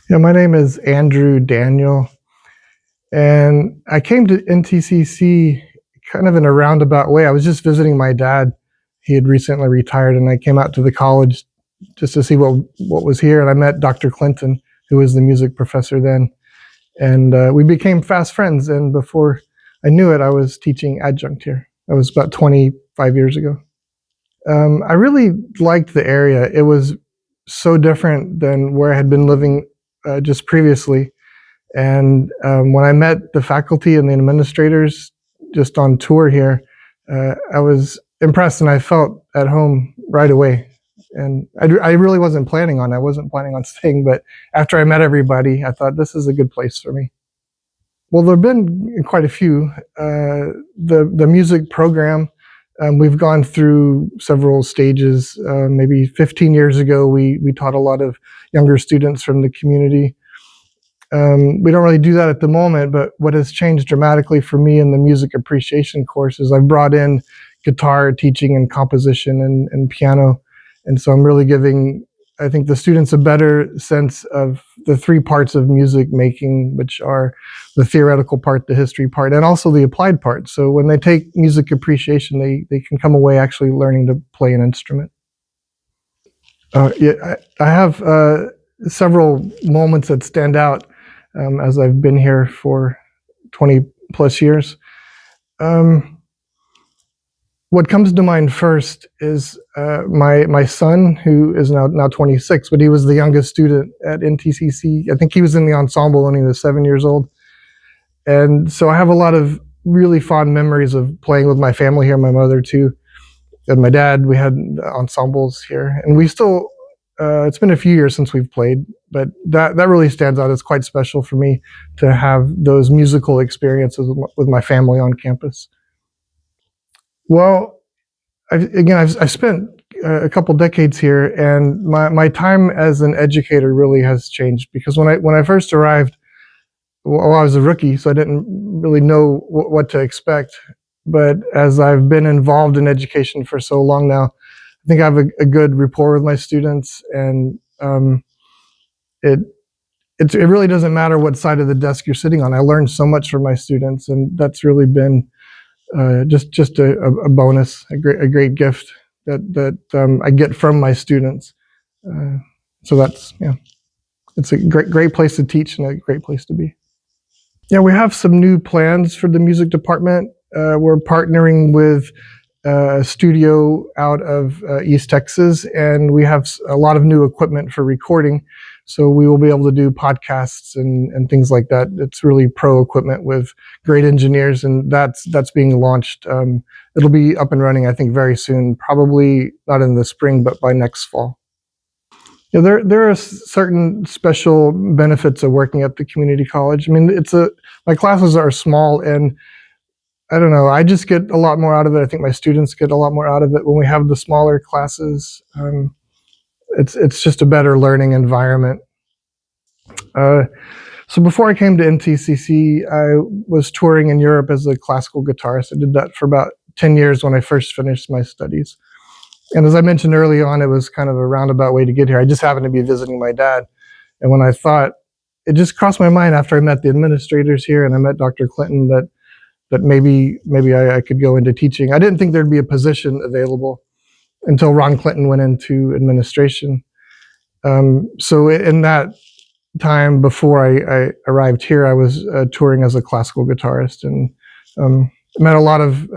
Yeah, my name is Andrew Daniel, and I came to NTCC kind of in a roundabout way. I was just visiting my dad. He had recently retired, and I came out to the college just to see what was here. And I met Dr. Clinton, who was the music professor then, and we became fast friends. And before I knew it, I was teaching adjunct here. That was about 25 years ago. I really liked the area. It was so different than where I had been living just previously. And when I met the faculty and the administrators just on tour here, I was impressed and I felt at home right away. And I really wasn't planning on. I wasn't planning on staying, but after I met everybody, I thought this is a good place for me. Well, there've been quite a few. The music program, we've gone through several stages. Maybe 15 years ago, we taught a lot of younger students from the community. We don't really do that at the moment, but what has changed dramatically for me in the music appreciation course is I've brought in guitar teaching and composition and piano. And so I'm really giving, I think, the students a better sense of the three parts of music making, which are the theoretical part, the history part, and also the applied part. So when they take music appreciation, they can come away actually learning to play an instrument. Yeah, I have several moments that stand out as I've been here for 20 plus years. What comes to mind first is my son, who is now 26, but he was the youngest student at NTCC. I think he was in the ensemble when he was 7 years old. And so I have a lot of really fond memories of playing with my family here, my mother too, and my dad. We had ensembles here, and we still, it's been a few years since we've played, but that really stands out. It's quite special for me to have those musical experiences with my family on campus. Well, I've spent a couple decades here, and my time as an educator really has changed because when I first arrived, well, I was a rookie, so I didn't really know what to expect. But as I've been involved in education for so long now, I think I have a good rapport with my students, and it really doesn't matter what side of the desk you're sitting on. I learned so much from my students, and that's really been just a bonus, a great gift that I get from my students. So that's, yeah, it's a great place to teach and a great place to be. Yeah, we have some new plans for the music department. We're partnering with a studio out of East Texas, and we have a lot of new equipment for recording. So we will be able to do podcasts and things like that. It's really pro equipment with great engineers, and that's being launched. It'll be up and running, I think, very soon, probably not in the spring, but by next fall. Yeah, there are certain special benefits of working at the community college. I mean, my classes are small, and I don't know, I just get a lot more out of it. I think my students get a lot more out of it when we have the smaller classes. It's just a better learning environment. So before I came to NTCC, I was touring in Europe as a classical guitarist. I did that for about 10 years when I first finished my studies. And as I mentioned early on, it was kind of a roundabout way to get here. I just happened to be visiting my dad. And when I thought, it just crossed my mind after I met the administrators here and I met Dr. Clinton that maybe I could go into teaching. I didn't think there'd be a position available until Ron Clinton went into administration. So in that time before I arrived here, I was touring as a classical guitarist and met a lot of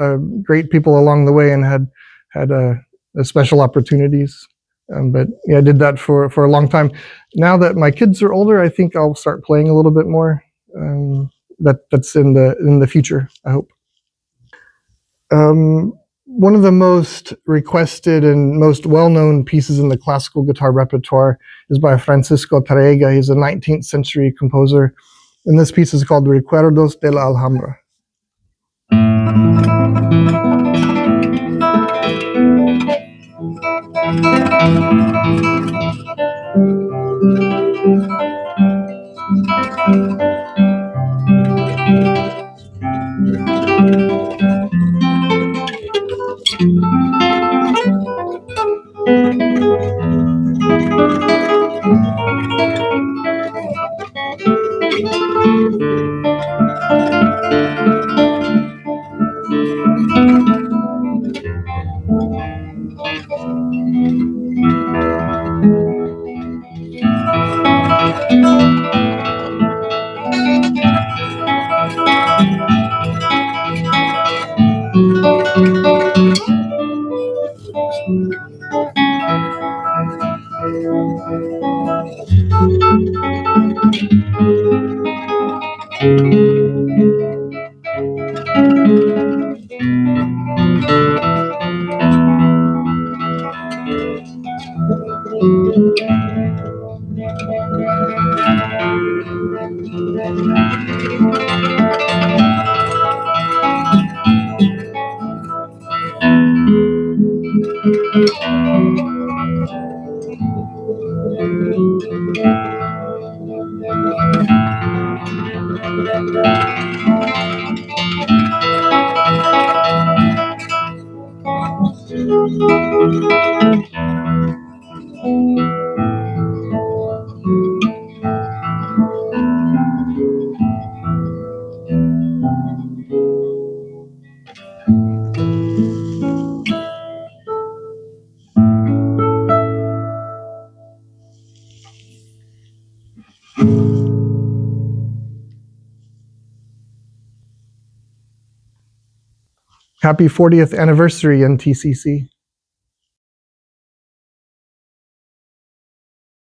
great people along the way and had special opportunities. But yeah, I did that for a long time. Now that my kids are older, I think I'll start playing a little bit more. That's in the future, I hope. One of the most requested and most well-known pieces in the classical guitar repertoire is by Francisco Tárrega. He's a 19th century composer, and this piece is called Recuerdos de la Alhambra. Happy 40th anniversary, NTCC.